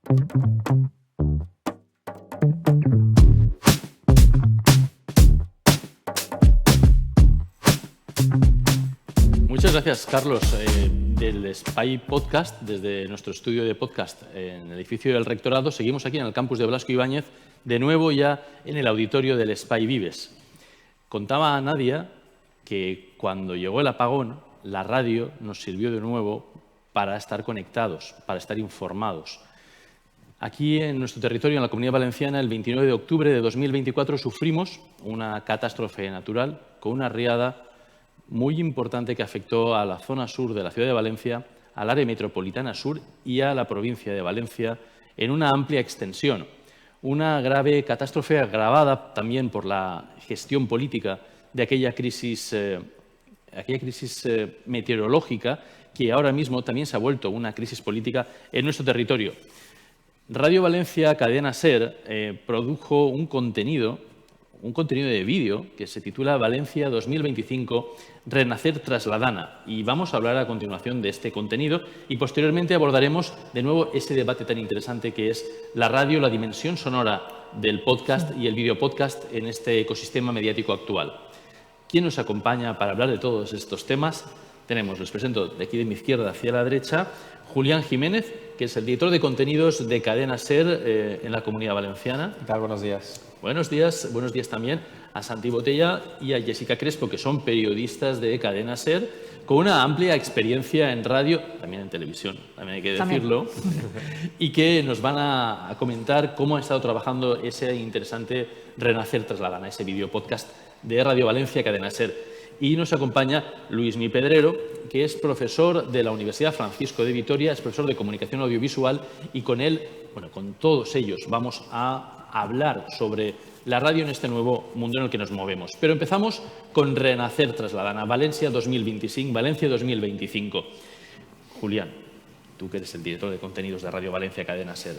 Muchas gracias, Carlos, del Spy Podcast, desde nuestro estudio de podcast en el edificio del Rectorado. Seguimos aquí en el campus de Blasco Ibáñez, de nuevo ya en el auditorio del Spy Vives. Contaba a Nadia que cuando llegó el apagón, la radio nos sirvió de nuevo para estar conectados, para estar informados. Aquí en nuestro territorio, en la Comunidad Valenciana, el 29 de octubre de 2024 sufrimos una catástrofe natural con una riada muy importante que afectó a la zona sur de la ciudad de Valencia, al área metropolitana sur y a la provincia de Valencia en una amplia extensión. Una grave catástrofe agravada también por la gestión política de aquella crisis meteorológica que ahora mismo también se ha vuelto una crisis política en nuestro territorio. Radio Valencia Cadena SER produjo un contenido de vídeo que se titula Valencia 2025, Renacer tras la Dana. Y vamos a hablar a continuación de este contenido y posteriormente abordaremos de nuevo ese debate tan interesante que es la radio, la dimensión sonora del podcast y el videopodcast en este ecosistema mediático actual. ¿Quién nos acompaña para hablar de todos estos temas? Les presento de aquí de mi izquierda hacia la derecha, Julián Jiménez, que es el director de contenidos de Cadena SER en la Comunidad Valenciana. ¿Qué tal? Buenos días. Buenos días también a Santi Botella y a Jessica Crespo, que son periodistas de Cadena SER, con una amplia experiencia en radio, también en televisión, también hay que decirlo, y que nos van a comentar cómo ha estado trabajando ese interesante Renacer tras la Dana, ese videopodcast de Radio Valencia Cadena SER. Y nos acompaña Luismi Pedrero, que es profesor de la Universidad Francisco de Vitoria, es profesor de Comunicación Audiovisual y con él, con todos ellos, vamos a hablar sobre la radio en este nuevo mundo en el que nos movemos. Pero empezamos con Renacer tras la Dana, Valencia 2025, Valencia 2025. Julián, tú que eres el director de contenidos de Radio Valencia Cadena SER,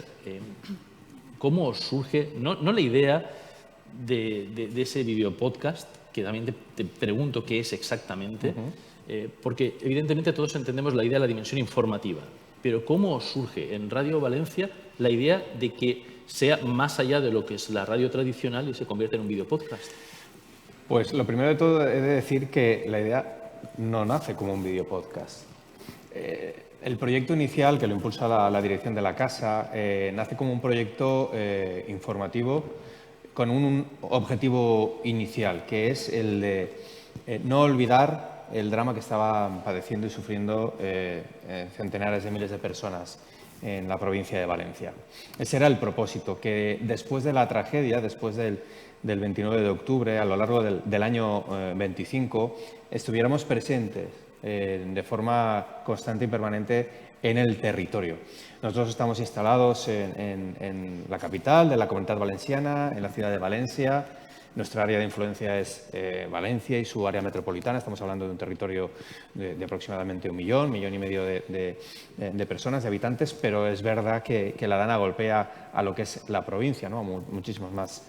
¿cómo os surge, no la idea de ese videopodcast, que también te pregunto qué es exactamente, porque evidentemente todos entendemos la idea de la dimensión informativa, pero ¿cómo os surge en Radio Valencia la idea de que sea más allá de lo que es la radio tradicional y se convierta en un videopodcast? Pues lo primero de todo he de decir que la idea no nace como un videopodcast. El proyecto inicial, que lo impulsa la dirección de la casa, nace como un proyecto informativo con un objetivo inicial, que es el de no olvidar el drama que estaban padeciendo y sufriendo centenares de miles de personas en la provincia de Valencia. Ese era el propósito, que después de la tragedia, después del 29 de octubre, a lo largo del año 25, estuviéramos presentes de forma constante y permanente en el territorio. Nosotros estamos instalados en la capital de la Comunidad Valenciana, en la ciudad de Valencia. Nuestra área de influencia es Valencia y su área metropolitana. Estamos hablando de un territorio de aproximadamente 1 millón y medio de personas, de habitantes, pero es verdad que la Dana golpea a lo que es la provincia, ¿no? Muchísimos más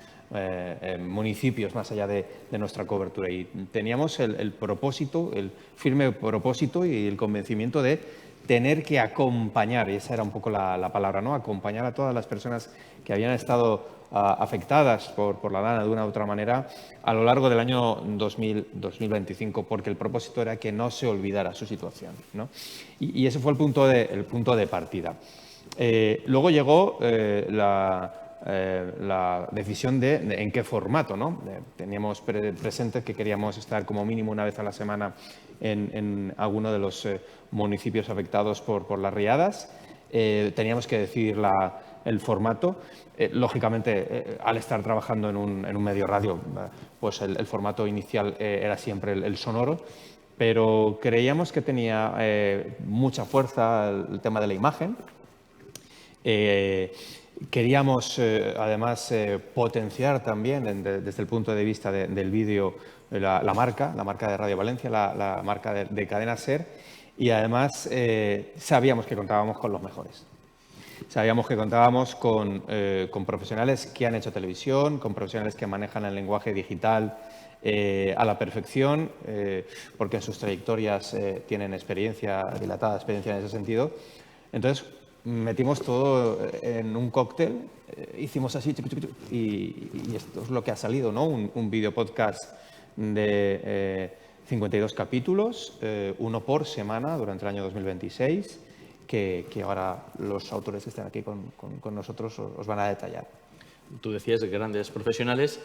municipios más allá de nuestra cobertura. Y teníamos el propósito, el firme propósito y el convencimiento de tener que acompañar, y esa era un poco la palabra, ¿no? Acompañar a todas las personas que habían estado afectadas por la Dana de una u otra manera a lo largo del año 2025, porque el propósito era que no se olvidara su situación, ¿no? Y ese fue el punto de partida. Luego llegó la decisión de en qué formato, ¿no? Teníamos presente que queríamos estar como mínimo una vez a la semana en alguno de los municipios afectados por las riadas. Teníamos que decidir el formato. Lógicamente, al estar trabajando en un medio radio, pues el formato inicial era siempre el sonoro, pero creíamos que tenía mucha fuerza el tema de la imagen. Queríamos, además, potenciar también, desde el punto de vista del vídeo, la marca de Radio Valencia, la marca de Cadena SER, y además sabíamos que contábamos con los mejores. Sabíamos que contábamos con profesionales que han hecho televisión, con profesionales que manejan el lenguaje digital a la perfección, porque en sus trayectorias tienen dilatada experiencia en ese sentido. Entonces, metimos todo en un cóctel, hicimos así, y esto es lo que ha salido, ¿no? Un video podcast de 52 capítulos, uno por semana durante el año 2026, que ahora los autores que están aquí con nosotros os van a detallar. Tú decías de grandes profesionales.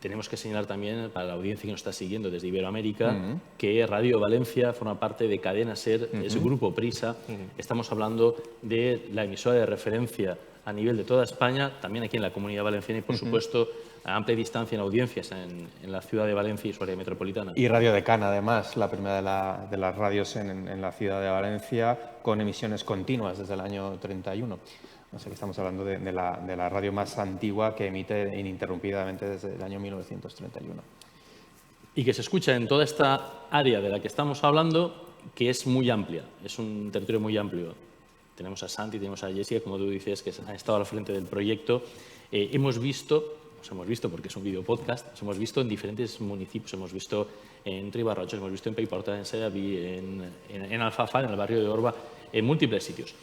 Tenemos que señalar también, para la audiencia que nos está siguiendo desde Iberoamérica, que Radio Valencia forma parte de Cadena SER, es Grupo Prisa. Estamos hablando de la emisora de referencia a nivel de toda España, también aquí en la Comunidad Valenciana y, por supuesto, a amplia distancia en audiencias en la ciudad de Valencia y su área metropolitana. Y Radio Decana, además, la primera de las radios en la ciudad de Valencia, con emisiones continuas desde el año 31. O sea que estamos hablando de la radio más antigua que emite ininterrumpidamente desde el año 1931. Y que se escucha en toda esta área de la que estamos hablando, que es muy amplia, es un territorio muy amplio. Tenemos a Santi, tenemos a Jessica, como tú dices, que han estado al frente del proyecto. Hemos visto porque es un video podcast, nos hemos visto en diferentes municipios, hemos visto en Ribarrocha, hemos visto en Paiporta, en Sedaví, en Alfafar, en el barrio de Orba, en múltiples sitios.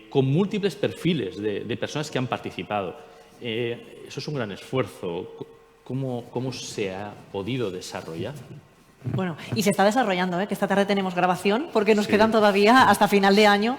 Con múltiples perfiles de personas que han participado. Eso es un gran esfuerzo. ¿Cómo se ha podido desarrollar? Bueno, y se está desarrollando, que esta tarde tenemos grabación, porque nos quedan todavía, hasta final de año,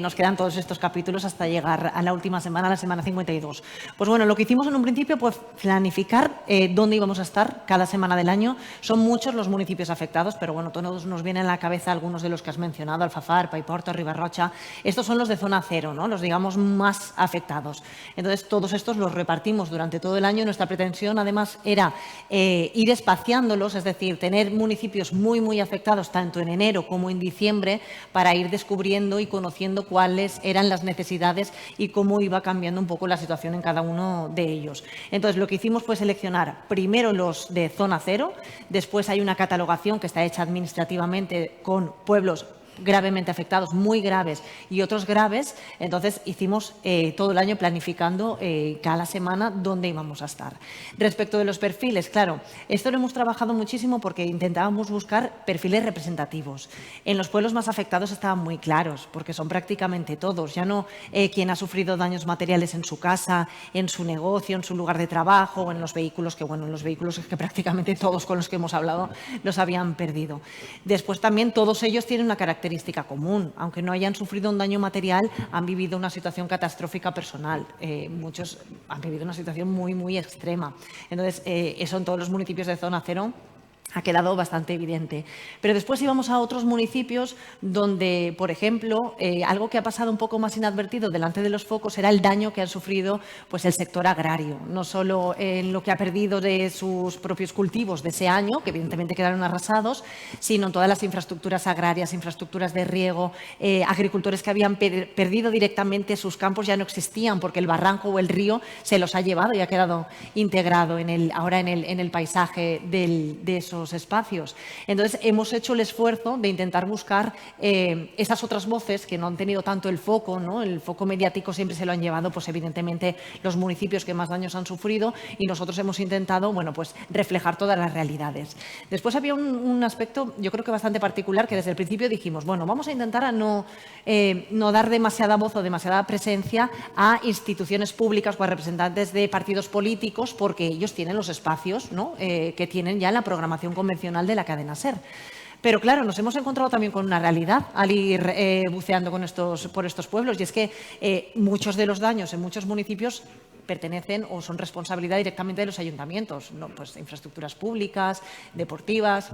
nos quedan todos estos capítulos hasta llegar a la última semana, la semana 52. Pues bueno, lo que hicimos en un principio, pues planificar dónde íbamos a estar cada semana del año. Son muchos los municipios afectados, pero bueno, todos nos vienen a la cabeza algunos de los que has mencionado, Alfafar, Paiporta, Ribarrocha. Estos son los de zona cero, ¿no? Los, digamos, más afectados. Entonces, todos estos los repartimos durante todo el año. Nuestra pretensión, además, era ir espaciándolos, es decir, tener municipios muy afectados tanto en enero como en diciembre para ir descubriendo y conociendo cuáles eran las necesidades y cómo iba cambiando un poco la situación en cada uno de ellos. Entonces, lo que hicimos fue seleccionar primero los de zona cero, después hay una catalogación que está hecha administrativamente con pueblos gravemente afectados, muy graves y otros graves. Entonces hicimos todo el año planificando cada semana dónde íbamos a estar. Respecto de los perfiles, claro, esto lo hemos trabajado muchísimo porque intentábamos buscar perfiles representativos. En los pueblos más afectados estaban muy claros porque son prácticamente todos, ya no quien ha sufrido daños materiales en su casa, en su negocio, en su lugar de trabajo o en los vehículos, que bueno, en los vehículos es que prácticamente todos con los que hemos hablado los habían perdido. Después también todos ellos tienen una característica común, aunque no hayan sufrido un daño material, han vivido una situación catastrófica personal. Muchos han vivido una situación muy extrema. Entonces, eso en todos los municipios de zona cero ha quedado bastante evidente. Pero después íbamos a otros municipios donde, por ejemplo, algo que ha pasado un poco más inadvertido delante de los focos era el daño que han sufrido pues, el sector agrario, no solo en lo que ha perdido de sus propios cultivos de ese año, que evidentemente quedaron arrasados, sino en todas las infraestructuras agrarias, infraestructuras de riego, agricultores que habían perdido directamente sus campos ya no existían porque el barranco o el río se los ha llevado y ha quedado integrado ahora en el paisaje de esos espacios. Entonces, hemos hecho el esfuerzo de intentar buscar esas otras voces que no han tenido tanto el foco, ¿no? El foco mediático siempre se lo han llevado, pues evidentemente, los municipios que más daños han sufrido y nosotros hemos intentado, bueno, pues reflejar todas las realidades. Después había un aspecto, yo creo que bastante particular, que desde el principio dijimos, bueno, vamos a intentar a no dar demasiada voz o demasiada presencia a instituciones públicas o a representantes de partidos políticos, porque ellos tienen los espacios, ¿no? Que tienen ya en la programación convencional de la cadena SER. Pero claro, nos hemos encontrado también con una realidad al ir buceando por estos pueblos, y es que muchos de los daños en muchos municipios pertenecen o son responsabilidad directamente de los ayuntamientos, ¿no? Pues infraestructuras públicas, deportivas,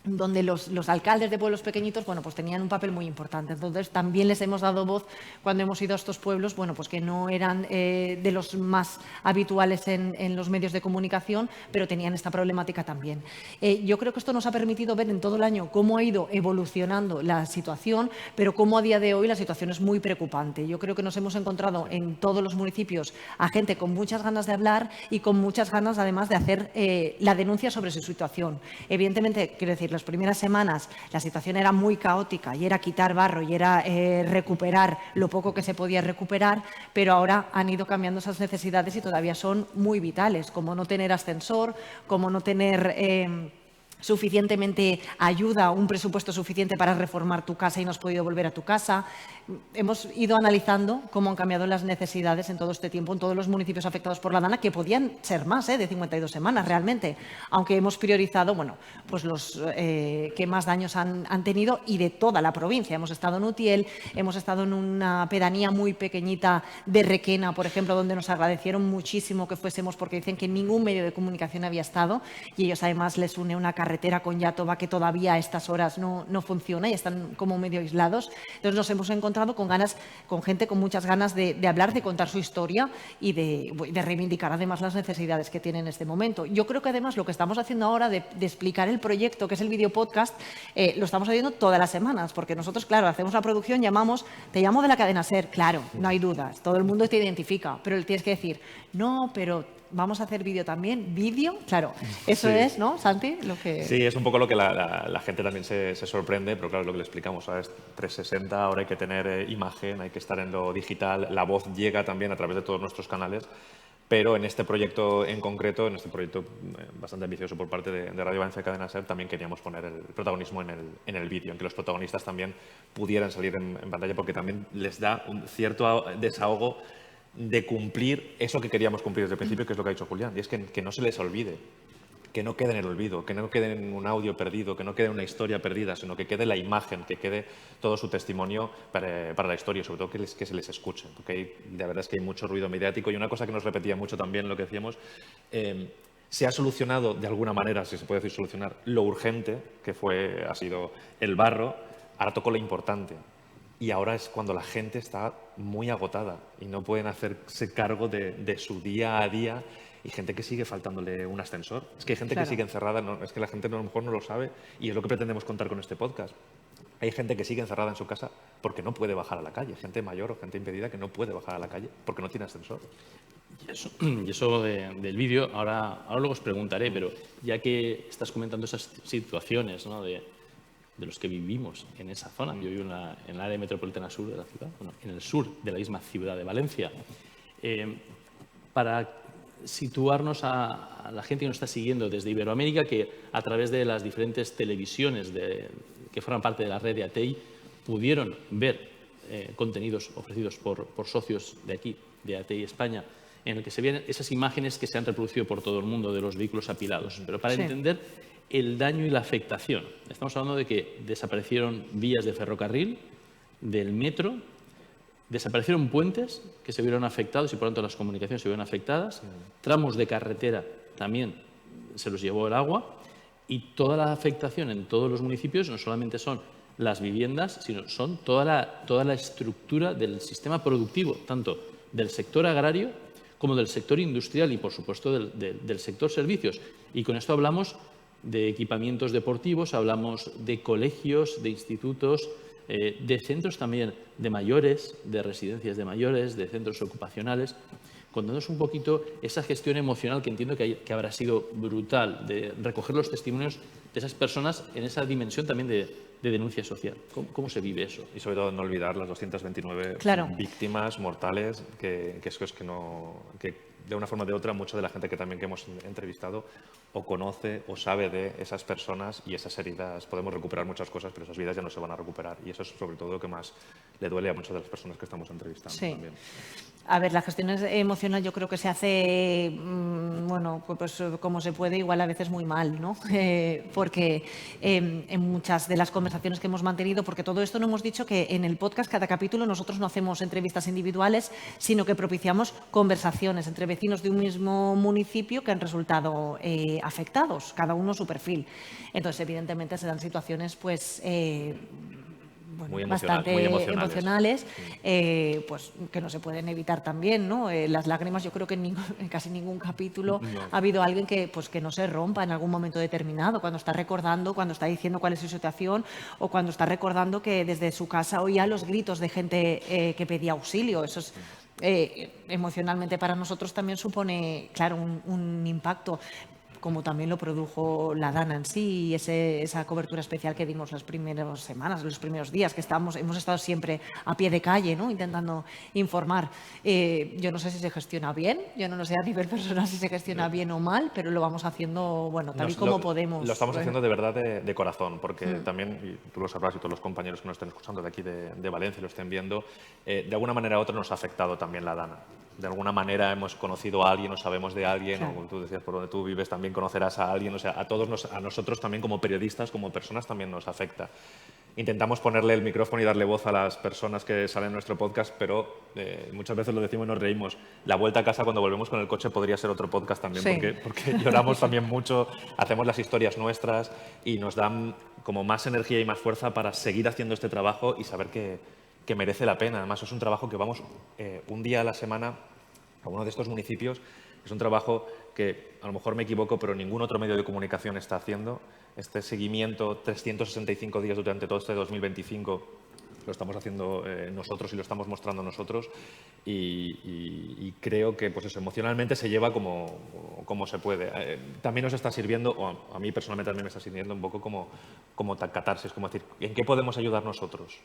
donde los alcaldes de pueblos pequeñitos, bueno, pues tenían un papel muy importante. Entonces, también les hemos dado voz cuando hemos ido a estos pueblos, bueno, pues que no eran de los más habituales en los medios de comunicación, pero tenían esta problemática también. Yo creo que esto nos ha permitido ver en todo el año cómo ha ido evolucionando la situación, pero cómo a día de hoy la situación es muy preocupante. Yo creo que nos hemos encontrado en todos los municipios a gente con muchas ganas de hablar y con muchas ganas, además, de hacer la denuncia sobre su situación. Evidentemente, quiero decir, las primeras semanas la situación era muy caótica y era quitar barro y era recuperar lo poco que se podía recuperar, pero ahora han ido cambiando esas necesidades y todavía son muy vitales, como no tener ascensor, como no tener suficientemente ayuda, un presupuesto suficiente para reformar tu casa y no has podido volver a tu casa. Hemos ido analizando cómo han cambiado las necesidades en todo este tiempo, en todos los municipios afectados por la DANA, que podían ser más de 52 semanas realmente, aunque hemos priorizado pues los que más daños han tenido y de toda la provincia. Hemos estado en Utiel, hemos estado en una pedanía muy pequeñita de Requena, por ejemplo, donde nos agradecieron muchísimo que fuésemos porque dicen que ningún medio de comunicación había estado y ellos además les une una carretera con Iàtova que todavía a estas horas no funciona y están como medio aislados. Entonces nos hemos encontrado con gente con muchas ganas de hablar, de contar su historia y de reivindicar además las necesidades que tienen en este momento. Yo creo que además lo que estamos haciendo ahora de explicar el proyecto, que es el video podcast, lo estamos haciendo todas las semanas, porque nosotros, claro, hacemos la producción, te llamo de la cadena SER, claro, no hay dudas, todo el mundo te identifica, pero le tienes que decir, no, pero vamos a hacer vídeo también. ¿Vídeo? Claro, eso es, ¿no, Santi? Sí, es un poco lo que la gente también se sorprende, pero claro, lo que le explicamos, ¿sabes? 360, ahora hay que tener imagen, hay que estar en lo digital, la voz llega también a través de todos nuestros canales, pero en este proyecto en concreto, en este proyecto bastante ambicioso por parte de Radio Valencia y Cadena SER, también queríamos poner el protagonismo en el vídeo, en que los protagonistas también pudieran salir en pantalla, porque también les da un cierto desahogo de cumplir eso que queríamos cumplir desde el principio, que es lo que ha dicho Julián, y es que no se les olvide, que no quede en el olvido, que no quede en un audio perdido, que no quede en una historia perdida, sino que quede la imagen, que quede todo su testimonio para la historia, sobre todo que se les escuche, porque la verdad es que hay mucho ruido mediático y una cosa que nos repetía mucho también, lo que decíamos, se ha solucionado de alguna manera, si se puede decir solucionar, lo urgente, que ha sido el barro, ahora tocó lo importante. Y ahora es cuando la gente está muy agotada y no pueden hacerse cargo de su día a día y gente que sigue faltándole un ascensor. Es que hay gente que sigue encerrada, es que la gente a lo mejor no lo sabe y es lo que pretendemos contar con este podcast. Hay gente que sigue encerrada en su casa porque no puede bajar a la calle, gente mayor o gente impedida que no puede bajar a la calle porque no tiene ascensor. Y eso del vídeo, ahora luego os preguntaré, pero ya que estás comentando esas situaciones, ¿no? de los que vivimos en esa zona. Yo vivo en el área metropolitana sur de la ciudad, en el sur de la misma ciudad de Valencia. Para situarnos a la gente que nos está siguiendo desde Iberoamérica, que a través de las diferentes televisiones que forman parte de la red de ATEI pudieron ver contenidos ofrecidos por socios de aquí, de ATEI España, en el que se ven esas imágenes que se han reproducido por todo el mundo de los vehículos apilados. Pero para entender el daño y la afectación. Estamos hablando de que desaparecieron vías de ferrocarril, del metro, desaparecieron puentes que se vieron afectados y por lo tanto las comunicaciones se vieron afectadas, tramos de carretera también se los llevó el agua y toda la afectación en todos los municipios no solamente son las viviendas, sino son toda la estructura del sistema productivo, tanto del sector agrario como del sector industrial y por supuesto del sector servicios. Y con esto hablamos de equipamientos deportivos, hablamos de colegios, de institutos, de centros también de mayores, de residencias de mayores, de centros ocupacionales. Contándonos un poquito esa gestión emocional que entiendo que habrá sido brutal, de recoger los testimonios de esas personas en esa dimensión también de denuncia social. ¿Cómo se vive eso? Y sobre todo no olvidar las 229 víctimas mortales, que de una forma o de otra mucha de la gente que hemos entrevistado o conoce o sabe de esas personas y esas heridas. Podemos recuperar muchas cosas, pero esas vidas ya no se van a recuperar y eso es sobre todo lo que más le duele a muchas de las personas que estamos entrevistando también. A ver, la gestión emocional yo creo que se hace, pues como se puede, igual a veces muy mal, ¿no? Porque en muchas de las conversaciones que hemos mantenido, porque todo esto no hemos dicho que en el podcast, cada capítulo, nosotros no hacemos entrevistas individuales, sino que propiciamos conversaciones entre vecinos de un mismo municipio que han resultado afectados, cada uno su perfil. Entonces, evidentemente, se dan situaciones, pues... bastante emocionales, pues que no se pueden evitar también, ¿no? Las lágrimas, yo creo que en casi ningún capítulo ha habido alguien que no se rompa en algún momento determinado, cuando está recordando, cuando está diciendo cuál es su situación o cuando está recordando que desde su casa oía los gritos de gente que pedía auxilio. Eso es, emocionalmente para nosotros también supone, claro, un impacto. como también lo produjo la Dana en sí, y esa cobertura especial que dimos las primeras semanas, los primeros días, que hemos estado siempre a pie de calle, ¿no? Intentando informar. Yo no sé si se gestiona bien, yo no sé a nivel personal si se gestiona bien o mal, pero lo vamos haciendo, bueno, tal y como podemos. Lo estamos haciendo de verdad de corazón, porque también, y tú lo sabrás y todos los compañeros que nos estén escuchando de aquí de Valencia lo estén viendo, de alguna manera u otra nos ha afectado también la Dana. De alguna manera hemos conocido a alguien o sabemos de alguien, claro. o como tú decías, por donde tú vives también conocerás a alguien, o sea, a nosotros también como periodistas, como personas también nos afecta. Intentamos ponerle el micrófono y darle voz a las personas que salen en nuestro podcast, pero muchas veces lo decimos y nos reímos. La vuelta a casa cuando volvemos con el coche podría ser otro podcast también, Sí. porque lloramos también mucho, hacemos las historias nuestras y nos dan como más energía y más fuerza para seguir haciendo este trabajo y saber que merece la pena. Además, es un trabajo que vamos un día a la semana a uno de estos municipios. Es un trabajo que, a lo mejor me equivoco, pero ningún otro medio de comunicación está haciendo. Este seguimiento 365 días durante todo este 2025 lo estamos haciendo nosotros y lo estamos mostrando nosotros y creo que pues eso, emocionalmente se lleva como se puede. También nos está sirviendo, o a mí personalmente también me está sirviendo un poco como catarsis, como decir, ¿en qué podemos ayudar nosotros?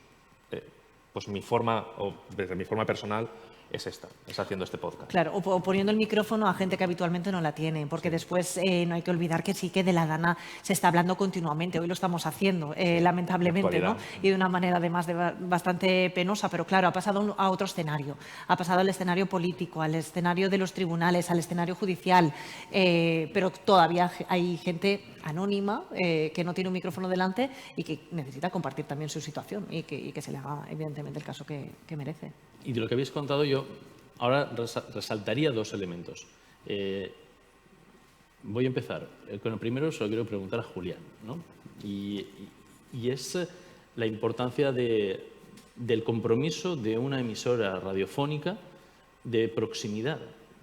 Pues mi forma, o desde mi forma personal, es esta, es haciendo este podcast. Claro, o poniendo el micrófono a gente que habitualmente no la tiene, porque después no hay que olvidar que sí que de la Dana se está hablando continuamente. Hoy lo estamos haciendo, lamentablemente, ¿no? Y de una manera además bastante penosa, pero claro, ha pasado a otro escenario. Ha pasado al escenario político, al escenario de los tribunales, al escenario judicial, pero todavía hay gente anónima que no tiene un micrófono delante y que necesita compartir también su situación y que se le haga, evidentemente, el caso que merece. Y de lo que habéis contado yo, ahora resaltaría dos elementos. Voy a empezar. Con el primero se lo quiero preguntar a Julián, ¿no? Y es la importancia del compromiso de una emisora radiofónica de proximidad,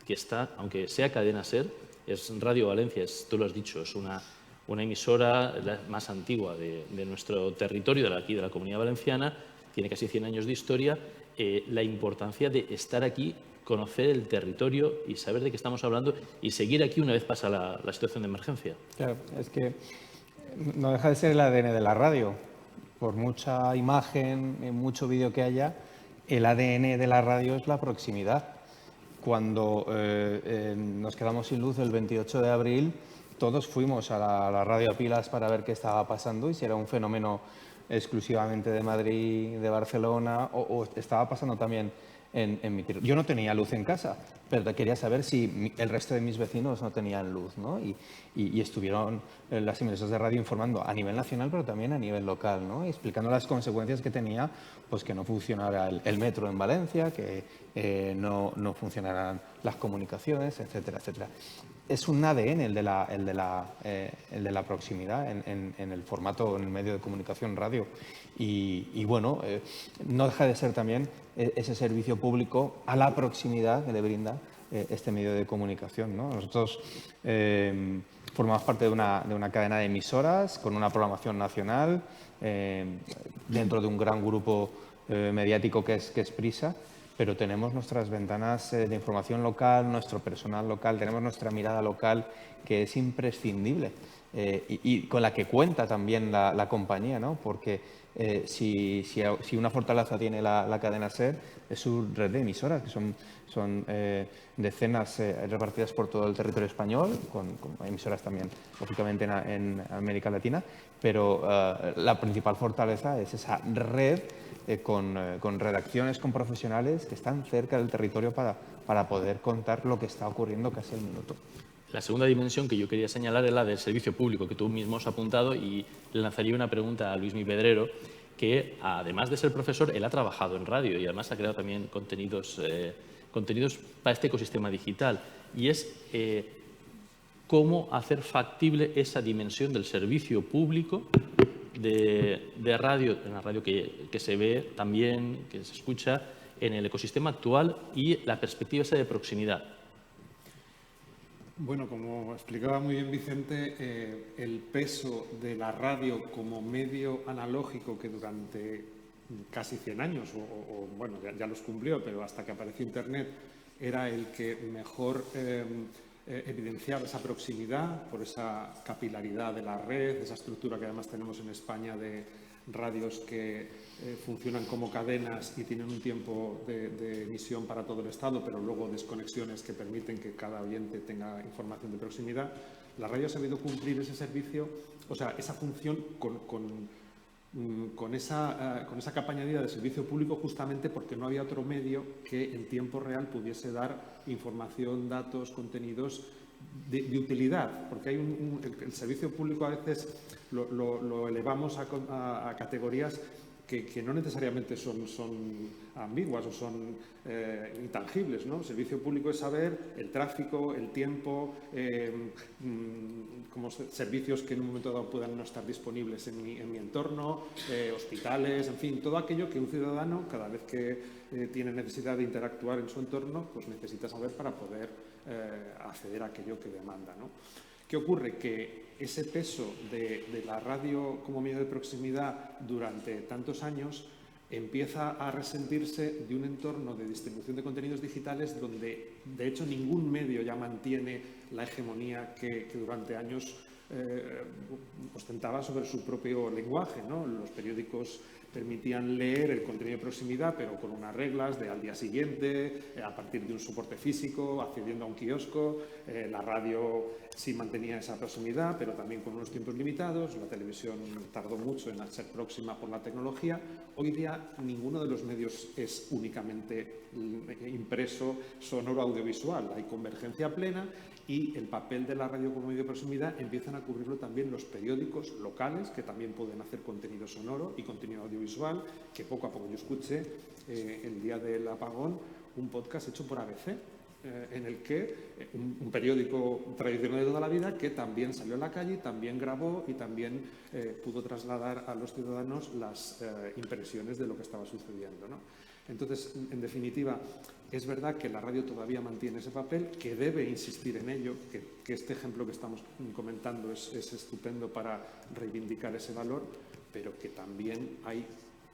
que está, aunque sea cadena SER, es Radio Valencia, tú lo has dicho, es una emisora la más antigua de nuestro territorio, de aquí de la Comunidad Valenciana, tiene casi 100 años de historia. La importancia de estar aquí, conocer el territorio y saber de qué estamos hablando y seguir aquí una vez pasa la situación de emergencia. Claro, es que no deja de ser el ADN de la radio. Por mucha imagen, mucho vídeo que haya, el ADN de la radio es la proximidad. Cuando nos quedamos sin luz el 28 de abril, todos fuimos a la radio a pilas para ver qué estaba pasando y si era un fenómeno exclusivamente de Madrid, de Barcelona, o estaba pasando también en mi tierra. Yo no tenía luz en casa, pero quería saber si el resto de mis vecinos no tenían luz, ¿no? Y estuvieron las emisoras de radio informando a nivel nacional, pero también a nivel local, ¿no? Y explicando las consecuencias que tenía pues que no funcionara el metro en Valencia, que no funcionaran las comunicaciones, etcétera, etcétera. Es un ADN el de la proximidad en el formato, en el medio de comunicación radio. Y bueno, no deja de ser también ese servicio público a la proximidad que le brinda este medio de comunicación, ¿no? Nosotros formamos parte de una cadena de emisoras con una programación nacional dentro de un gran grupo mediático que es Prisa, pero tenemos nuestras ventanas de información local, nuestro personal local, tenemos nuestra mirada local que es imprescindible y con la que cuenta también la compañía, ¿no? Porque si una fortaleza tiene la cadena SER, es su red de emisoras, que son decenas repartidas por todo el territorio español, con emisoras también, lógicamente, en América Latina, pero la principal fortaleza es esa red con redacciones, con profesionales que están cerca del territorio para poder contar lo que está ocurriendo casi al minuto. La segunda dimensión que yo quería señalar es la del servicio público, que tú mismo has apuntado, y le lanzaría una pregunta a Luismi Pedrero, que además de ser profesor, él ha trabajado en radio y además ha creado también contenidos para este ecosistema digital. Y es cómo hacer factible esa dimensión del servicio público de radio, una radio que se ve también, que se escucha en el ecosistema actual y la perspectiva esa de proximidad. Bueno, como explicaba muy bien Vicente, el peso de la radio como medio analógico que durante casi 100 años, bueno, ya los cumplió, pero hasta que apareció Internet, era el que mejor evidenciar esa proximidad por esa capilaridad de la red, esa estructura que además tenemos en España de radios que funcionan como cadenas y tienen un tiempo de emisión para todo el Estado, pero luego desconexiones que permiten que cada oyente tenga información de proximidad. La radio ha sabido cumplir ese servicio, o sea, esa función con esa capa añadida de servicio público, justamente porque no había otro medio que en tiempo real pudiese dar información, datos, contenidos de utilidad, porque hay el servicio público a veces lo elevamos a categorías que no necesariamente son ambiguas o son intangibles, ¿no? El servicio público es saber el tráfico, el tiempo, como servicios que en un momento dado puedan no estar disponibles en mi entorno, hospitales, en fin, todo aquello que un ciudadano, cada vez que tiene necesidad de interactuar en su entorno, pues necesita saber para poder acceder a aquello que demanda, ¿no? ¿Qué ocurre? Que ese peso de la radio como medio de proximidad durante tantos años empieza a resentirse de un entorno de distribución de contenidos digitales donde, de hecho, ningún medio ya mantiene la hegemonía que durante años ostentaba sobre su propio lenguaje, ¿no? Los periódicos permitían leer el contenido de proximidad, pero con unas reglas de al día siguiente, a partir de un soporte físico, accediendo a un kiosco. La radio sí mantenía esa proximidad, pero también con unos tiempos limitados. La televisión tardó mucho en ser próxima por la tecnología. Hoy día ninguno de los medios es únicamente impreso, sonoro, audiovisual. Hay convergencia plena y el papel de la radio como medio de proximidad empiezan a cubrirlo también los periódicos locales, que también pueden hacer contenido sonoro y contenido audiovisual, que poco a poco yo escuché el día del apagón un podcast hecho por ABC, en el que un periódico tradicional de toda la vida que también salió a la calle, también grabó y también pudo trasladar a los ciudadanos las impresiones de lo que estaba sucediendo, ¿no? Entonces, en definitiva, es verdad que la radio todavía mantiene ese papel, que debe insistir en ello, que este ejemplo que estamos comentando es estupendo para reivindicar ese valor, pero que también hay,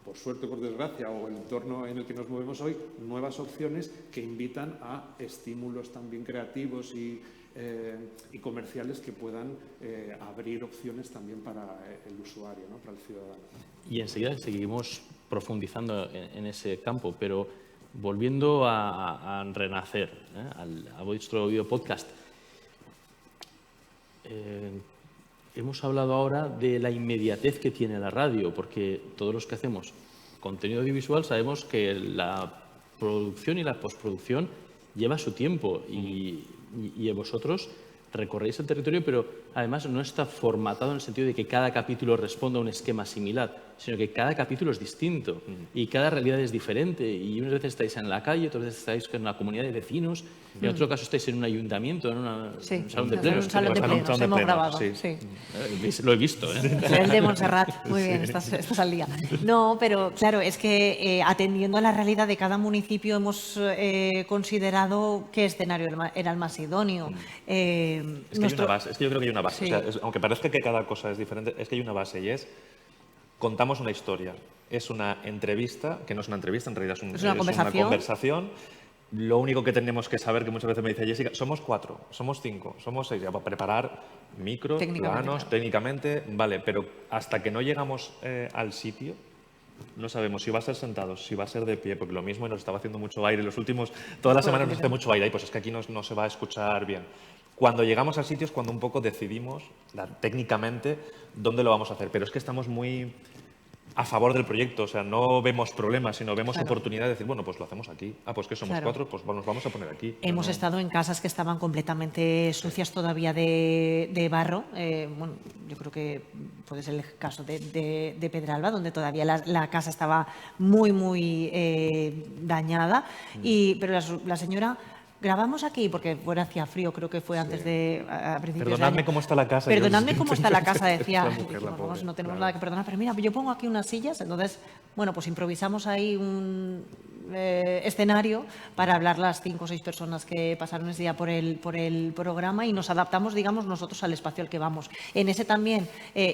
por suerte o por desgracia, o el entorno en el que nos movemos hoy, nuevas opciones que invitan a estímulos también creativos y comerciales que puedan abrir opciones también para el usuario, ¿no? Para el ciudadano. Y enseguida seguimos profundizando en ese campo, pero volviendo a renacer, a vuestro video podcast. Hemos hablado ahora de la inmediatez que tiene la radio, porque todos los que hacemos contenido audiovisual sabemos que la producción y la postproducción lleva su tiempo y vosotros recorréis el territorio, pero además no está formatado en el sentido de que cada capítulo responda a un esquema similar, sino que cada capítulo es distinto y cada realidad es diferente. Y unas veces estáis en la calle, otras veces estáis en una comunidad de vecinos, y en otro caso estáis en un ayuntamiento, en un salón de plenos. Un salón de plenos, hemos grabado. Sí. Lo he visto. El de Montserrat, muy bien, estás al día. No, pero claro, es que atendiendo a la realidad de cada municipio hemos considerado qué escenario era el más idóneo. Es que yo creo que hay una base. Sí. O sea, aunque parezca que cada cosa es diferente, es que hay una base y es: contamos una historia. Es una entrevista, que no es una entrevista, en realidad es una conversación. Lo único que tenemos que saber, que muchas veces me dice Jessica, somos 4, somos 5, somos 6, ya para preparar micros, planos, técnicamente, vale, pero hasta que no llegamos al sitio, no sabemos si va a ser sentados, si va a ser de pie, porque lo mismo nos estaba haciendo mucho aire. Todas las semanas nos hace mucho aire y pues es que aquí no se va a escuchar bien. Cuando llegamos al sitio es cuando un poco decidimos técnicamente dónde lo vamos a hacer, pero es que estamos muy a favor del proyecto, o sea, no vemos problemas, sino vemos oportunidad de decir, bueno, pues lo hacemos aquí. Pues que somos 4, pues nos vamos a poner aquí. Hemos estado en casas que estaban completamente sucias todavía de barro. Bueno, yo creo que puede ser el caso de Pedralba, donde todavía la casa estaba muy, muy dañada. Pero la señora... Grabamos aquí porque fuera hacía frío, creo que fue antes de... A principios Perdonadme de año. Cómo está la casa. Perdonadme cómo está la casa, decía. Mujer, no tenemos nada que perdonar, pero mira, yo pongo aquí unas sillas, entonces, bueno, pues improvisamos ahí escenario para hablar las 5 o 6 personas que pasaron ese día por el programa, y nos adaptamos, digamos, nosotros al espacio al que vamos. En ese también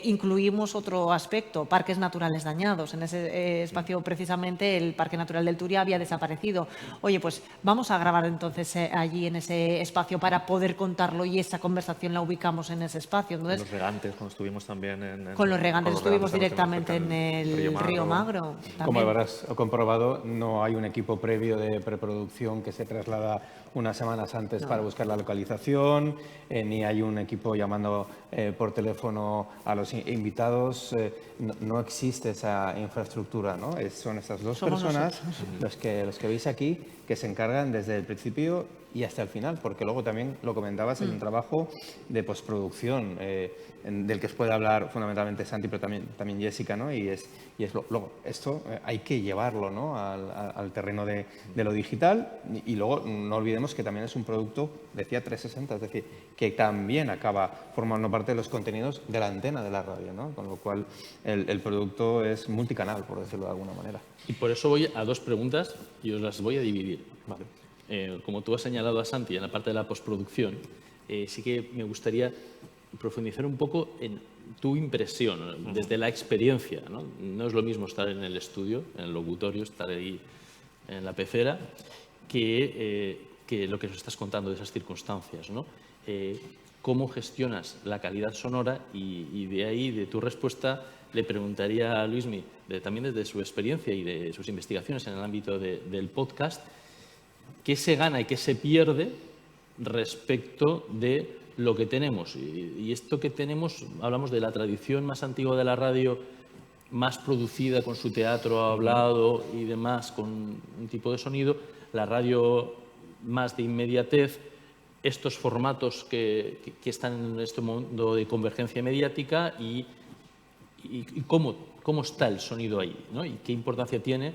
incluimos otro aspecto, parques naturales dañados. En ese espacio, precisamente, el Parque Natural del Turia había desaparecido. Oye, pues vamos a grabar entonces allí en ese espacio para poder contarlo, y esa conversación la ubicamos en ese espacio. Entonces, Los Regantes, cuando estuvimos también con los Regantes estuvimos directamente en el Río Magro. Como habrás comprobado, no hay un equipo previo de preproducción que se traslada unas semanas antes para buscar la localización, ni hay un equipo llamando por teléfono a los invitados. No existe esa infraestructura, ¿no? Son estas dos personas los que veis aquí, que se encargan desde el principio y hasta el final, porque luego también lo comentabas, hay un trabajo de postproducción del que os puede hablar fundamentalmente Santi, pero también Jessica, ¿no? Y luego esto hay que llevarlo, ¿no? al terreno de lo digital, y luego no olvidemos que también es un producto, decía 360, es decir, que también acaba formando parte de los contenidos de la antena de la radio, ¿no? Con lo cual el producto es multicanal, por decirlo de alguna manera. Y por eso voy a 2 preguntas y os las voy a dividir. Vale. Como tú has señalado a Santi en la parte de la postproducción, sí que me gustaría profundizar un poco en tu impresión, desde la experiencia, ¿no? No es lo mismo estar en el estudio, en el locutorio, estar ahí en la pecera, que lo que nos estás contando de esas circunstancias, ¿no? ¿Cómo gestionas la calidad sonora? Y de ahí, de tu respuesta, le preguntaría a Luismi, también desde su experiencia y de sus investigaciones en el ámbito del podcast, ¿qué se gana y qué se pierde respecto de lo que tenemos? Y esto que tenemos, hablamos de la tradición más antigua de la radio, más producida con su teatro hablado y demás, con un tipo de sonido, la radio más de inmediatez, estos formatos que están en este mundo de convergencia mediática, y cómo está el sonido ahí, ¿no? Y qué importancia tiene.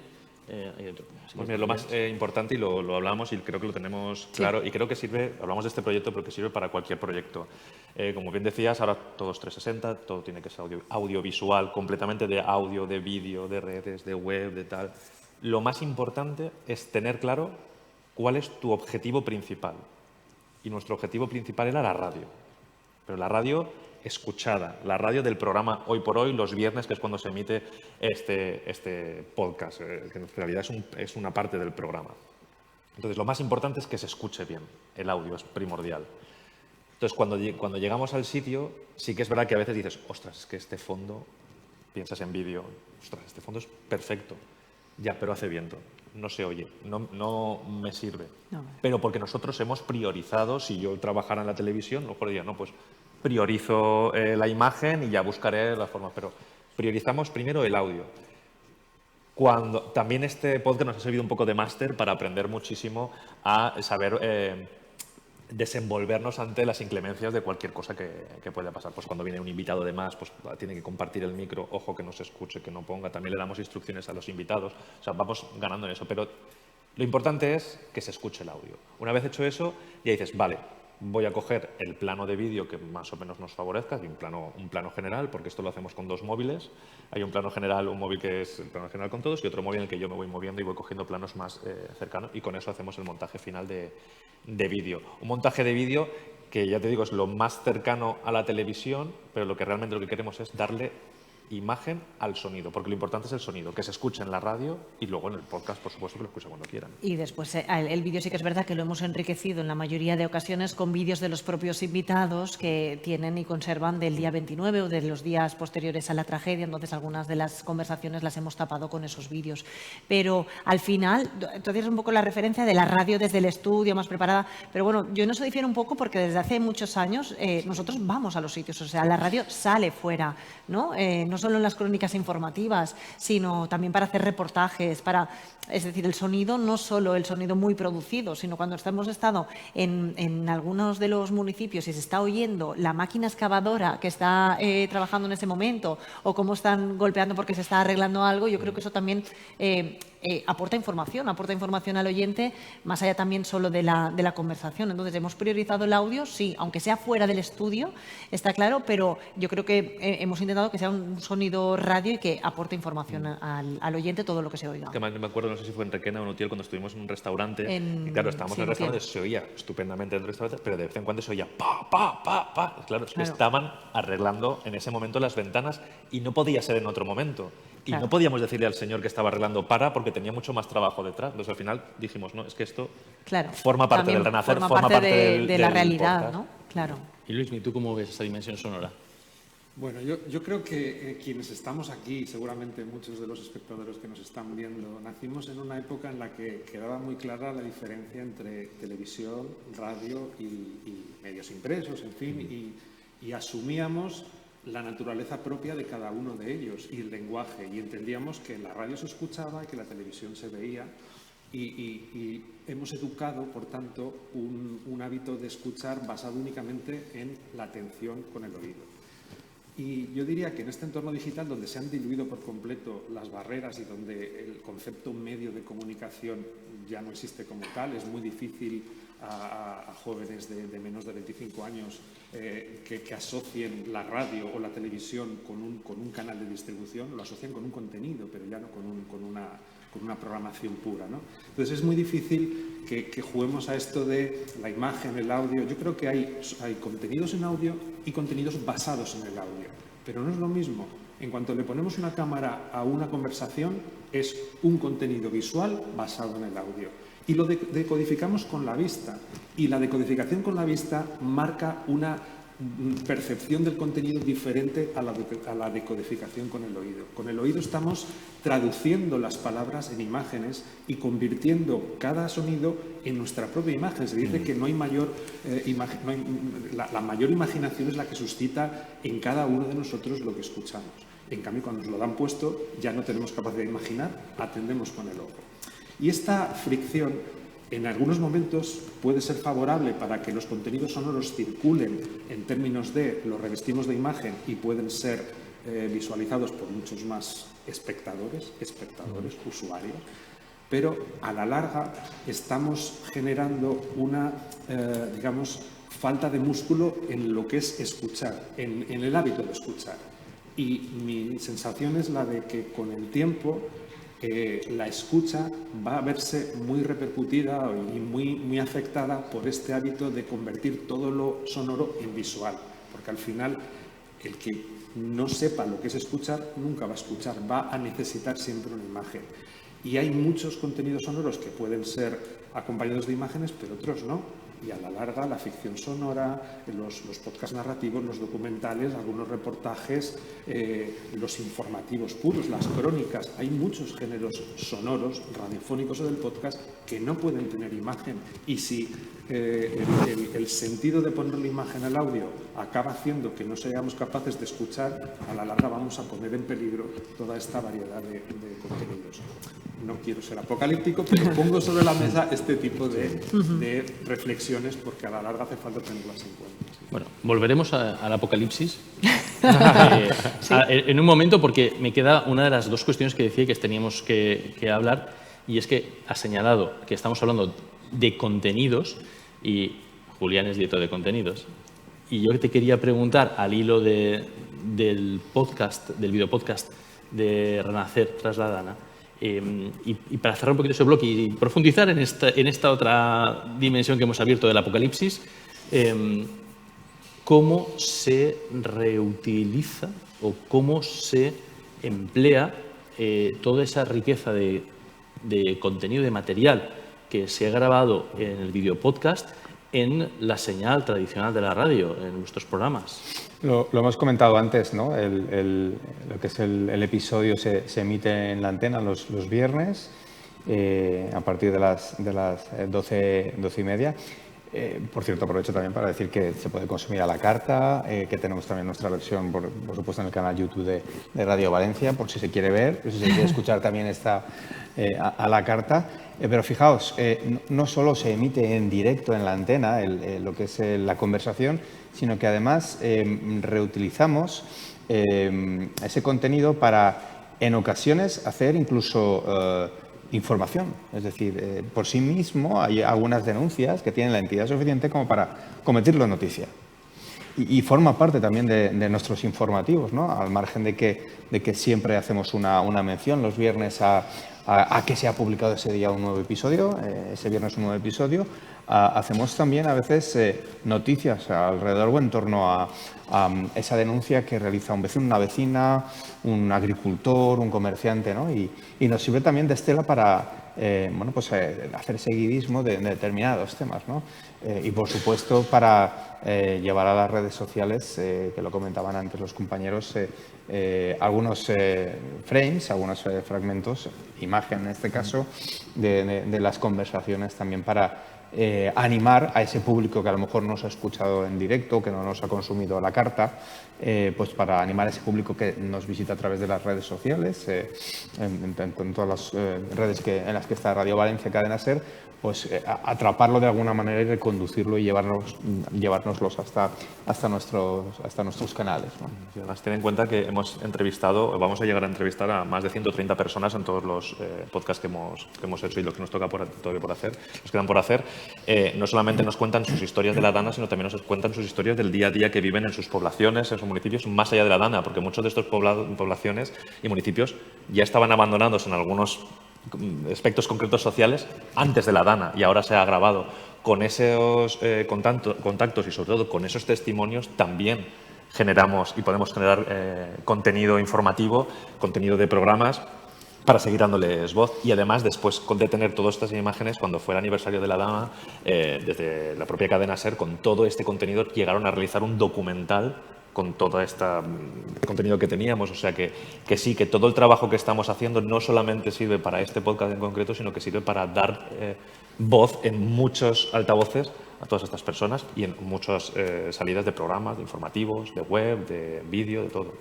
Pues mira, lo más importante, y lo hablamos y creo que lo tenemos claro, y creo que sirve, hablamos de este proyecto porque sirve para cualquier proyecto. Como bien decías, ahora todo es 360, todo tiene que ser audiovisual, completamente de audio, de vídeo, de redes, de web, de tal. Lo más importante es tener claro cuál es tu objetivo principal. Y nuestro objetivo principal era la radio. Pero la radio escuchada, la radio del programa Hoy por Hoy, los viernes, que es cuando se emite este podcast, que en realidad es una parte del programa. Entonces, lo más importante es que se escuche bien, el audio es primordial. Entonces, cuando llegamos al sitio, sí que es verdad que a veces dices, ostras, es que este fondo, piensas en vídeo, ostras, este fondo es perfecto, ya, pero hace viento, no se oye, no me sirve. No. Pero porque nosotros hemos priorizado, si yo trabajara en la televisión, mejor diría, no, pues priorizo la imagen y ya buscaré la forma, pero priorizamos primero el audio. También este podcast nos ha servido un poco de máster para aprender muchísimo a saber desenvolvernos ante las inclemencias de cualquier cosa que pueda pasar. Pues cuando viene un invitado de más, pues tiene que compartir el micro, ojo que no se escuche, que no ponga, también le damos instrucciones a los invitados, o sea, vamos ganando en eso, pero lo importante es que se escuche el audio. Una vez hecho eso, ya dices, vale, voy a coger el plano de vídeo que más o menos nos favorezca, un plano general, porque esto lo hacemos con 2 móviles. Hay un plano general, un móvil que es el plano general con todos, y otro móvil en el que yo me voy moviendo y voy cogiendo planos más cercanos, y con eso hacemos el montaje final de vídeo. Un montaje de vídeo que, ya te digo, es lo más cercano a la televisión, pero lo que realmente queremos es darle imagen al sonido, porque lo importante es el sonido, que se escuche en la radio y luego en el podcast, por supuesto, que lo escuchen cuando quieran. Y después el vídeo sí que es verdad que lo hemos enriquecido en la mayoría de ocasiones con vídeos de los propios invitados que tienen y conservan del día 29 o de los días posteriores a la tragedia, entonces algunas de las conversaciones las hemos tapado con esos vídeos. Pero al final, tú hacías un poco la referencia de la radio desde el estudio, más preparada, pero bueno, yo en eso difiero un poco porque desde hace muchos años nosotros vamos a los sitios, o sea, la radio sale fuera, ¿no? No solo en las crónicas informativas, sino también para hacer reportajes, es decir, el sonido, no solo el sonido muy producido, sino cuando hemos estado en algunos de los municipios y se está oyendo la máquina excavadora que está trabajando en ese momento, o cómo están golpeando porque se está arreglando algo, yo creo que eso también aporta información al oyente, más allá también solo de la conversación. Entonces, hemos priorizado el audio, sí, aunque sea fuera del estudio, está claro, pero yo creo que hemos intentado que sea un sonido radio y que aporte información al oyente todo lo que se oiga. Que me acuerdo, no sé si fue en Requena o en Utiel, cuando estuvimos en un restaurante, y claro, estábamos en el restaurante, se oía estupendamente dentro del restaurante, pero de vez en cuando se oía pa, pa, pa, pa. Claro, es que estaban arreglando en ese momento las ventanas y no podía ser en otro momento. Y no podíamos decirle al señor que estaba arreglando porque tenía mucho más trabajo detrás. Entonces al final dijimos, no, es que esto forma parte del Renacer, forma parte de la del realidad, podcast. ¿no? Claro. Y Luis, ¿tú cómo ves esa dimensión sonora? Bueno, yo creo que quienes estamos aquí, seguramente muchos de los espectadores que nos están viendo, nacimos en una época en la que quedaba muy clara la diferencia entre televisión, radio y medios impresos, en fin, y asumíamos la naturaleza propia de cada uno de ellos y el lenguaje, y entendíamos que la radio se escuchaba y que la televisión se veía, y hemos educado, por tanto, un hábito de escuchar basado únicamente en la atención con el oído. Y yo diría que en este entorno digital, donde se han diluido por completo las barreras y donde el concepto medio de comunicación ya no existe como tal, es muy difícil a jóvenes de menos de 25 años que asocien la radio o la televisión con un canal de distribución, lo asocian con un contenido, pero ya no con una programación pura, ¿no? Entonces es muy difícil que juguemos a esto de la imagen, el audio. Yo creo que hay contenidos en audio y contenidos basados en el audio, pero no es lo mismo. En cuanto le ponemos una cámara a una conversación, es un contenido visual basado en el audio. Y lo decodificamos con la vista. Y la decodificación con la vista marca una percepción del contenido diferente a la decodificación con el oído. Con el oído estamos traduciendo las palabras en imágenes y convirtiendo cada sonido en nuestra propia imagen. Se dice que no hay mayor la mayor imaginación es la que suscita en cada uno de nosotros lo que escuchamos. En cambio, cuando nos lo dan puesto, ya no tenemos capacidad de imaginar, atendemos con el ojo. Y esta fricción, en algunos momentos, puede ser favorable para que los contenidos sonoros circulen en términos de los revestimos de imagen y pueden ser visualizados por muchos más espectadores, usuarios, pero a la larga estamos generando una, falta de músculo en lo que es escuchar, en el hábito de escuchar. Y mi sensación es la de que con el tiempo la escucha va a verse muy repercutida y muy afectada por este hábito de convertir todo lo sonoro en visual, porque al final el que no sepa lo que es escuchar nunca va a escuchar, va a necesitar siempre una imagen. Y hay muchos contenidos sonoros que pueden ser acompañados de imágenes, pero otros no. Y a la larga, la ficción sonora, los podcasts narrativos, los documentales, algunos reportajes, los informativos puros, las crónicas. Hay muchos géneros sonoros, radiofónicos o del podcast, que no pueden tener imagen. Y si el sentido de ponerle imagen al audio acaba haciendo que no seamos capaces de escuchar, a la larga vamos a poner en peligro toda esta variedad de contenidos. No quiero ser apocalíptico, pero pongo sobre la mesa este tipo de reflexiones porque a la larga hace falta tenerlas en cuenta. Bueno, volveremos al apocalipsis en un momento, porque me queda una de las dos cuestiones que decía que teníamos que hablar, y es que ha señalado que estamos hablando de contenidos y Julián es director de contenidos. Y yo te quería preguntar, al hilo del podcast, del videopodcast de Renacer tras la Dana, y para cerrar un poquito ese bloque y profundizar en esta otra dimensión que hemos abierto del apocalipsis, ¿cómo se reutiliza o cómo se emplea toda esa riqueza de contenido, de material que se ha grabado en el videopodcast en la señal tradicional de la radio, en nuestros programas? Lo hemos comentado antes, ¿no? Lo que es el episodio se emite en la antena los viernes a partir de las 12:30. Por cierto, aprovecho también para decir que se puede consumir a la carta, que tenemos también nuestra versión, por supuesto, en el canal YouTube de Radio Valencia, por si se quiere ver, si se quiere escuchar también está a la carta. Pero fijaos, no solo se emite en directo en la antena lo que es la conversación, sino que además reutilizamos ese contenido para, en ocasiones, hacer incluso información. Es decir, por sí mismo hay algunas denuncias que tienen la entidad suficiente como para convertirlo en noticia. Y forma parte también de nuestros informativos, ¿no? Al margen de que siempre hacemos una mención los viernes a que se ha publicado ese día un nuevo episodio, ese viernes un nuevo episodio. Hacemos también a veces noticias alrededor o en torno a esa denuncia que realiza un vecino, una vecina, un agricultor, un comerciante, ¿no? Y nos sirve también de estela para hacer seguidismo de determinados temas, ¿no? Y por supuesto para llevar a las redes sociales, que lo comentaban antes los compañeros, algunos frames, algunos fragmentos, imagen en este caso, de las conversaciones también para animar a ese público que a lo mejor no nos ha escuchado en directo, que no nos ha consumido la carta, pues para animar a ese público que nos visita a través de las redes sociales, en todas las redes en las que está Radio Valencia, Cadena SER, pues atraparlo de alguna manera y reconducirlo y llevárnoslos hasta nuestros canales, ¿no? Y además, ten en cuenta que vamos a llegar a entrevistar a más de 130 personas en todos los podcasts que hemos hecho y los que nos toca todavía por hacer, los quedan por hacer. No solamente nos cuentan sus historias de la Dana, sino también nos cuentan sus historias del día a día que viven en sus poblaciones, en sus municipios, más allá de la Dana, porque muchos de estos poblaciones y municipios ya estaban abandonados en algunos aspectos concretos sociales antes de la Dana y ahora se ha agravado. Con esos contactos y sobre todo con esos testimonios también generamos y podemos generar contenido informativo, contenido de programas para seguir dándoles voz. Y además, después de tener todas estas imágenes, cuando fue el aniversario de la Dana, desde la propia cadena SER, con todo este contenido llegaron a realizar un documental con todo este contenido que teníamos. O sea que sí, que todo el trabajo que estamos haciendo no solamente sirve para este podcast en concreto, sino que sirve para dar voz en muchos altavoces a todas estas personas y en muchas salidas de programas, de informativos, de web, de vídeo, de todo.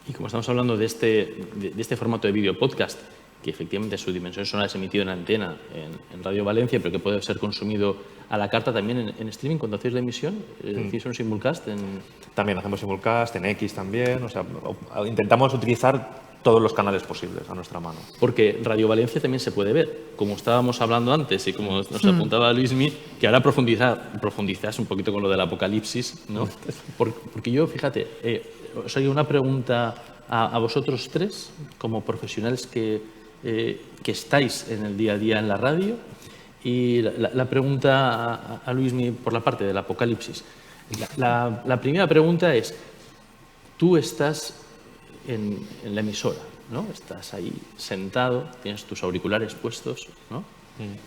Y como estamos hablando de este formato de vídeo podcast, que efectivamente su dimensión sonora es emitido en antena en Radio Valencia, pero que puede ser consumido a la carta también en streaming cuando hacéis la emisión, ¿hacéis un simulcast? También hacemos simulcast, en X también, o sea, intentamos utilizar todos los canales posibles a nuestra mano. Porque Radio Valencia también se puede ver, como estábamos hablando antes y como nos apuntaba Luismi, que ahora profundizas un poquito con lo del apocalipsis, ¿no? Porque yo, fíjate, os haría una pregunta a vosotros tres, como profesionales que estáis en el día a día en la radio, y la pregunta a Luismi por la parte del apocalipsis. La primera pregunta es, tú estás en la emisora, ¿no? Estás ahí sentado, tienes tus auriculares puestos, ¿no?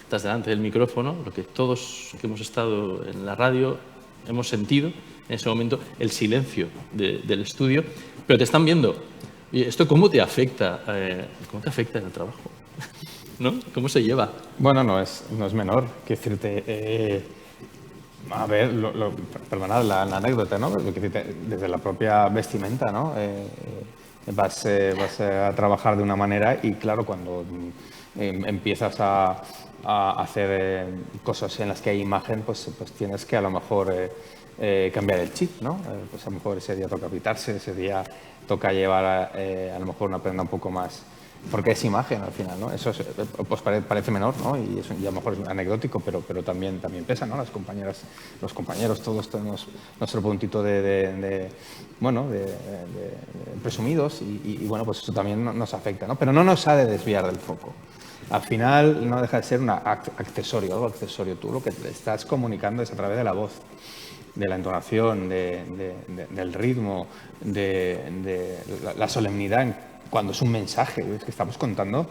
Estás delante del micrófono, lo que todos que hemos estado en la radio hemos sentido en ese momento, el silencio del estudio, pero te están viendo. ¿Y esto cómo te afecta? ¿Cómo te afecta en el trabajo? ¿No? ¿Cómo se lleva? Bueno, no es menor. Quiero decirte, a ver, perdonad la anécdota, ¿no? Desde la propia vestimenta, ¿no? Vas a trabajar de una manera y, claro, cuando empiezas a hacer cosas en las que hay imagen, pues tienes que a lo mejor cambiar el chip, ¿no? Pues a lo mejor ese día toca pitarse, ese día toca llevar a lo mejor una prenda un poco más, porque es imagen al final, ¿no? Eso pues parece menor, ¿no? Y eso ya a lo mejor es anecdótico, pero también pesa, ¿no? Las compañeras, los compañeros, todos tenemos nuestro puntito de presumidos y bueno, pues eso también nos afecta, ¿no? Pero no nos ha de desviar del foco. Al final no deja de ser un accesorio, algo accesorio. Tú lo que te estás comunicando es a través de la voz, de la entonación, del ritmo, de la solemnidad cuando es un mensaje. Es que estamos contando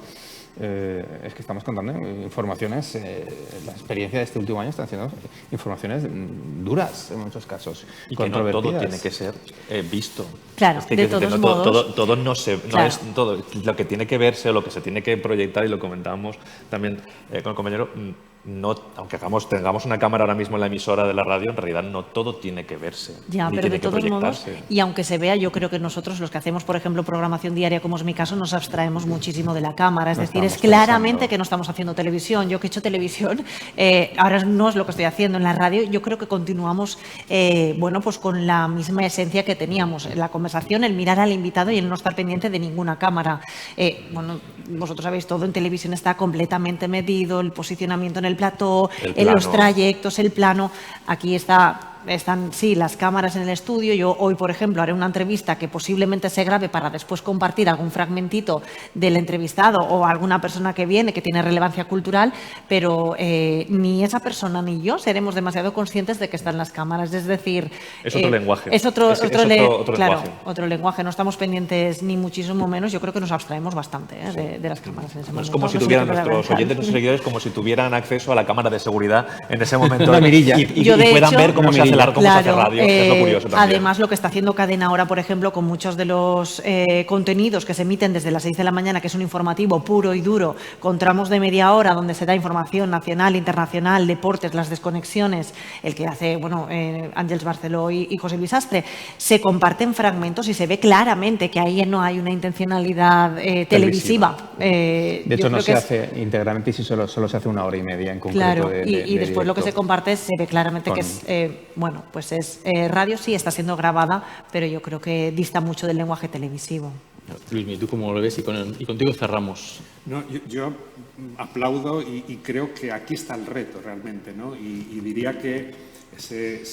informaciones. La experiencia de este último año están siendo informaciones duras en muchos casos. Y que no todo tiene que ser visto. Claro, es que de todos modos. Todo no es todo. Lo que tiene que verse, lo que se tiene que proyectar, y lo comentábamos también con el compañero, aunque tengamos una cámara ahora mismo en la emisora de la radio, en realidad no todo tiene que verse. Ya, pero de todos modos, y aunque se vea, yo creo que nosotros, los que hacemos, por ejemplo, programación diaria, como es mi caso, nos abstraemos muchísimo de la cámara. Es decir, es claramente que no estamos haciendo televisión. Yo que he hecho televisión, ahora no es lo que estoy haciendo en la radio. Yo creo que continuamos, bueno, pues con la misma esencia que teníamos en la conversación, el mirar al invitado y el no estar pendiente de ninguna cámara. Bueno, vosotros sabéis, todo en televisión está completamente medido, el posicionamiento en el plató, en los trayectos, el plano. Aquí están, sí, las cámaras en el estudio. Yo hoy, por ejemplo, haré una entrevista que posiblemente se grabe para después compartir algún fragmentito del entrevistado o alguna persona que viene que tiene relevancia cultural, pero ni esa persona ni yo seremos demasiado conscientes de que están las cámaras. Es decir, es otro lenguaje. Es otro lenguaje. Otro lenguaje. No estamos pendientes ni muchísimo menos. Yo creo que nos abstraemos bastante de las cámaras en ese momento. Es como si tuvieran nuestros oyentes, nuestros seguidores, como si tuvieran acceso a la cámara de seguridad en ese momento. Una mirilla. Y puedan ver cómo se hace radio, es lo curioso también. Además, lo que está haciendo Cadena ahora, por ejemplo, con muchos de los contenidos que se emiten desde las 6 de la mañana, que es un informativo puro y duro, con tramos de media hora donde se da información nacional, internacional, deportes, las desconexiones, el que hace, bueno, Àngels Barceló y José Luis Astre, se comparten fragmentos y se ve claramente que ahí no hay una intencionalidad televisiva. De hecho, no se hace íntegramente y solo se hace 1 hora y media en concreto. Claro, y después lo que se comparte se ve claramente que es, bueno, pues es radio, sí, está siendo grabada, pero yo creo que dista mucho del lenguaje televisivo. Luismi, ¿tú cómo lo ves? Y contigo cerramos. No, yo aplaudo y creo que aquí está el reto realmente, ¿no? Y diría que se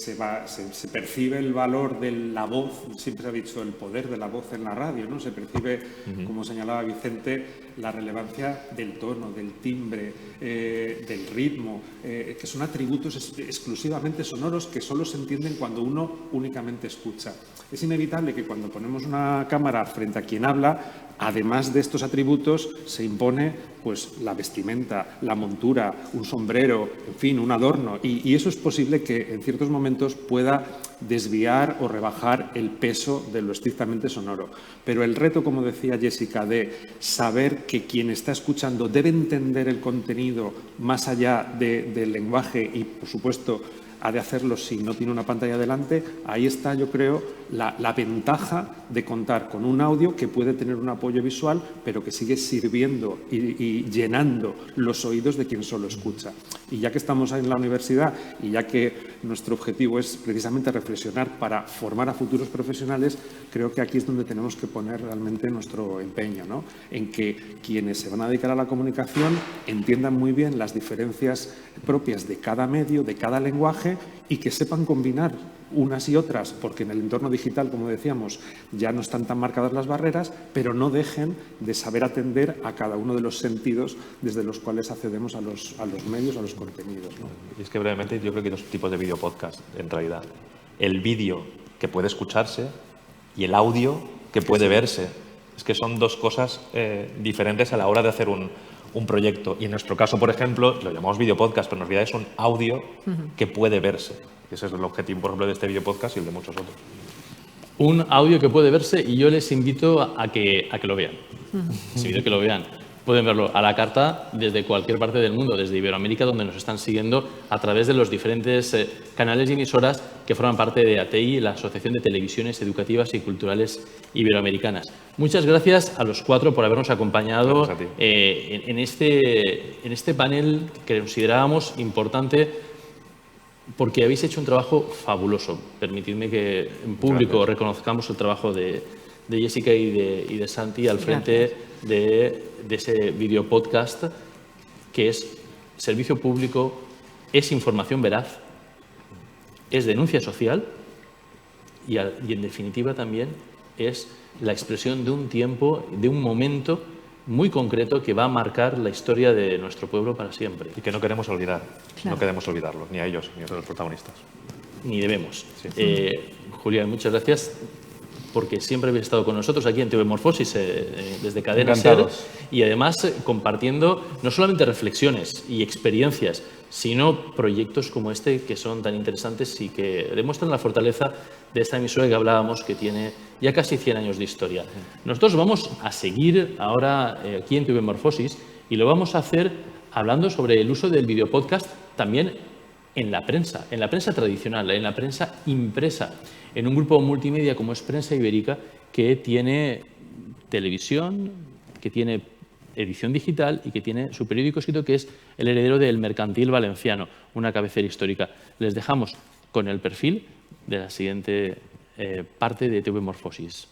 percibe el valor de la voz, siempre se ha dicho el poder de la voz en la radio, ¿no? Se percibe, como señalaba Vicente, la relevancia del tono, del timbre, del ritmo, que son atributos exclusivamente sonoros que solo se entienden cuando uno únicamente escucha. Es inevitable que cuando ponemos una cámara frente a quien habla, además de estos atributos, se impone pues la vestimenta, la montura, un sombrero, en fin, un adorno. Y eso es posible que en ciertos momentos pueda desviar o rebajar el peso de lo estrictamente sonoro. Pero el reto, como decía Jessica, de saber que quien está escuchando debe entender el contenido más allá del lenguaje y, por supuesto, ha de hacerlo si no tiene una pantalla delante, ahí está, yo creo, la ventaja de contar con un audio que puede tener un apoyo visual, pero que sigue sirviendo y llenando los oídos de quien solo escucha. Y ya que estamos en la universidad y ya que nuestro objetivo es precisamente reflexionar para formar a futuros profesionales, creo que aquí es donde tenemos que poner realmente nuestro empeño, ¿no? En que quienes se van a dedicar a la comunicación entiendan muy bien las diferencias propias de cada medio, de cada lenguaje, y que sepan combinar unas y otras, porque en el entorno digital, como decíamos, ya no están tan marcadas las barreras, pero no dejen de saber atender a cada uno de los sentidos desde los cuales accedemos a los medios, a los contenidos, ¿no? Y es que brevemente yo creo que hay 2 tipos de vídeo podcast, en realidad. El vídeo que puede escucharse y el audio que puede verse. Es que son 2 cosas diferentes a la hora de hacer un proyecto. Y en nuestro caso, por ejemplo, lo llamamos video podcast, pero en realidad es un audio que puede verse. Ese es el objetivo, por ejemplo, de este video podcast y el de muchos otros. Un audio que puede verse y yo les invito a que lo vean. Les invito a que lo vean. Pueden verlo a la carta desde cualquier parte del mundo, desde Iberoamérica, donde nos están siguiendo a través de los diferentes canales y emisoras que forman parte de ATEI, la Asociación de Televisiones Educativas y Culturales Iberoamericanas. Muchas gracias a los 4 por habernos acompañado en este panel que considerábamos importante, porque habéis hecho un trabajo fabuloso. Permitidme que en público reconozcamos el trabajo de Jessica y de Santi al frente de ese video podcast, que es servicio público, es información veraz, es denuncia social y en definitiva también es la expresión de un tiempo, de un momento muy concreto que va a marcar la historia de nuestro pueblo para siempre. Y que no queremos olvidar, no queremos olvidarlos, ni a ellos, ni a los protagonistas. Ni debemos. Sí. Julián, muchas gracias, porque siempre habéis estado con nosotros aquí en TV Morfosis, desde Cadena SER, y además compartiendo no solamente reflexiones y experiencias, sino proyectos como este que son tan interesantes y que demuestran la fortaleza de esta emisora que hablábamos, que tiene ya casi 100 años de historia. Nosotros vamos a seguir ahora aquí en TV Morfosis y lo vamos a hacer hablando sobre el uso del videopodcast también en la prensa tradicional, en la prensa impresa, en un grupo multimedia como es Prensa Ibérica, que tiene televisión, que tiene edición digital y que tiene su periódico escrito, que es el heredero del Mercantil Valenciano, una cabecera histórica. Les dejamos con el perfil de la siguiente parte de TV Morfosis.